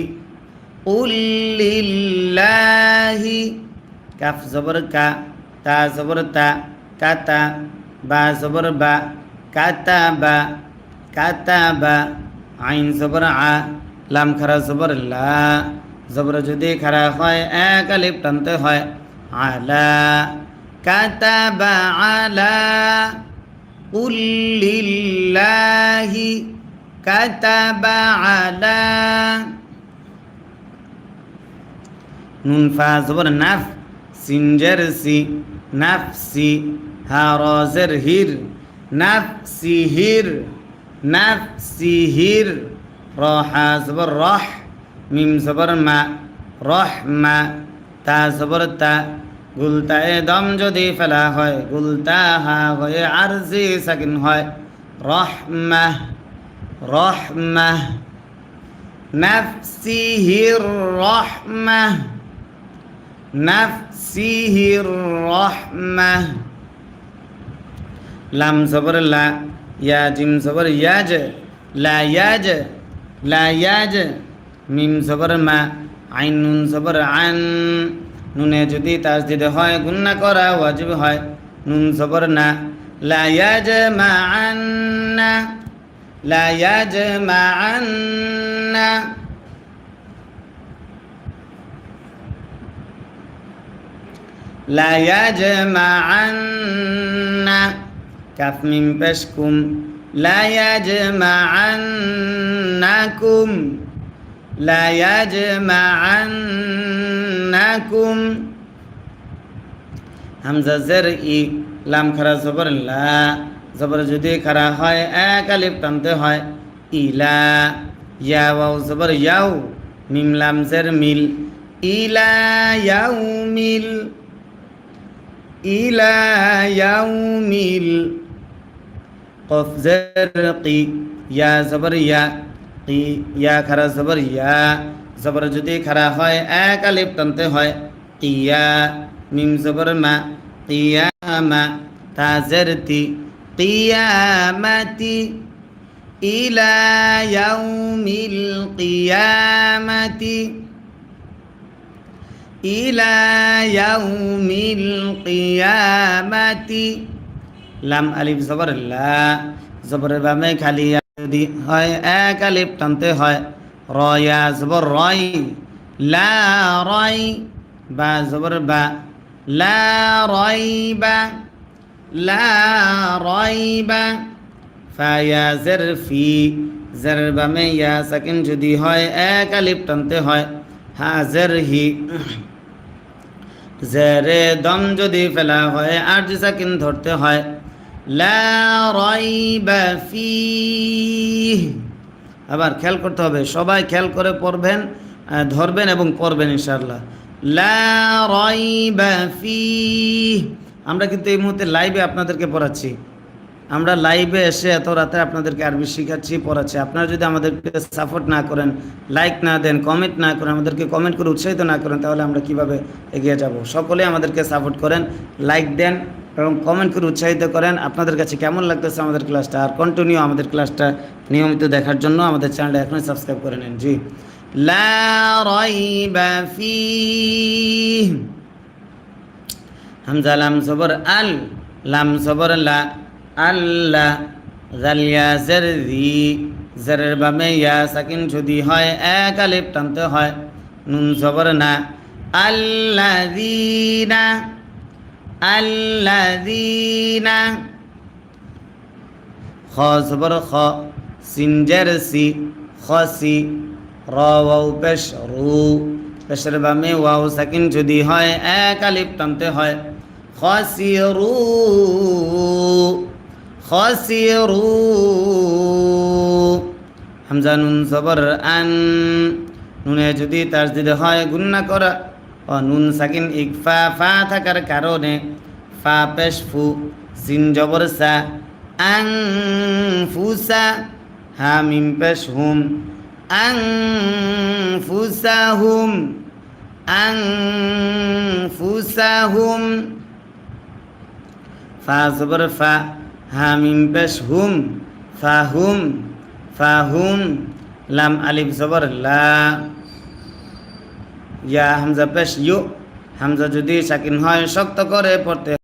قل লিল্লাহি কাফ জবর কা তা জবর তা কাতা বা জবর বা কাতাবা আইন জবর আ লাম খারা জবর লা জবর যদি খারা হয় এক আলিফ টানতে হয় আলা কাতাবা আলা কুল লিল্লাহি কাতাবা আলা নুন ফা জবর নাফ সিনজের সি নাফসি হা রজের হির নাফসিহির নাফসিহির র হা জবর রহ মিম জবর মা রহমা তা জবর তা গুলতায়ে দম যদি ফেলা হয় গুলতা হা হয়ে আরজি সাকিন হয় রহমাহ রহমাহ নাফসিহির রহমাহ নাফসিহির রহমাহ লাম জবর লা ইয়া জিম জবর ইয়াজ লা ইয়াজ লা ইয়াজ মিম জবর মা আইন নুন জবর আন নুনে যদি তাসদিদ হয় গুন্না করা ওয়াজিব হয় নুন জবর না লা ইয়াজমাআন্না লা ইয়াজমাআন্না লা ইয়াজমাআন্না কাফ মিম পেশ কুম লা ইয়াজমাআন্নাকুম লা ইয়াজমাআন্নাকুম হামজা জের ই লাম খারা জবর লা জবর যদি খারা হয় এক আলিফ টানতে হয় ইলা ইয়া ওয়াও জবর ইয়াও মিম লাম জের মিল ইলা ইয়াউমিল ইলা ইয়াউমিল কফ জের কি ইয়া জবর ইয়া ইয়া খারা জবর ইয়া জবর যদি খারা হয় এক আলিফ টানতে হয় কিয়া মিম জবর মা কিয়ামা তা জের তি কিয়ামাতি ইলা ইয়াউমিল কিয়ামাতি ইলা ইয়াউমিল কিয়ামাতি লাম আলিফ জবর লা জবর বামে খালি যদি হয় এক আলিফ টানতে হয় রয়া জবর রয় লা রয় বা জবর বা লা রয়বা লা রয়বা ফায়া জের ফি জের বামে ইয়া সাকিন যদি হয় এক আলিফ টানতে হয় হাজের হি জেরে দম যদি ফেলা হয় আর সাকিন ধরতে হয় লা রাইবা ফীহ আবার খেয়াল করতে হবে সবাই খেয়াল করে পড়বেন ধরবেন এবং পড়বেন ইনশাআল্লাহ লা রাইবা ফীহ আমরা কিন্তু এই মুহূর্তে লাইভে আপনাদেরকে পড়াচ্ছি আমরা লাইভে এসে এত রাতে আপনাদেরকে আরবি শেখাচ্ছি পড়াচ্ছি আপনারা যদি আমাদেরকে সাপোর্ট না করেন লাইক না দেন কমেন্ট না করেন আমাদেরকে কমেন্ট করে উৎসাহিত না করেন তাহলে আমরা কিভাবে এগিয়ে যাব সকলে আমাদেরকে সাপোর্ট করেন লাইক দেন এবং কমেন্ট করে উৎসাহিত করেন আপনাদের কাছে কেমন লাগতেছে আমাদের ক্লাসটা আর কন্টিনিউ আমাদের ক্লাসটা নিয়মিত দেখার জন্য আমাদের চ্যানেলটা এখনই সাবস্ক্রাইব করে নিন জি লা রাইবা ফীহ হামজা লাম জবর আল লাম জবর লা আল্লাহ জাল ইয়া জের জি জেরের বামে ইয়া সাকিন যদি হয় এক আলিফ টানতে হয় নুন জবর না আল্লাযীনা আল্লাযীনা খ জবর খ সিন জের সি খসি র ওয়াও পেশ রু পেশের বামে ওয়াও সাকিন যদি হয় এক আলিফ টানতে হয় খসিরু খসিরু হামজা নুন জবর আন নুনে যদি তাসদিদ হয় গুন্না করা ও নুন সাকিন ইকফা ফা থাকার কারণে ফা পেশ ফু সিন জবর সা আং ফুসা হা মিম পেশ হুম আং ফুসাহুম আং ফুসাহুম ফা জবর ফা হা মিম পেশ হুম ফাহুম ফাহুম লাম আলিফ জবর লা ইয়া হামজা পেশ ইউ হামজা যদি সাকিন হয় শক্ত করে পড়তে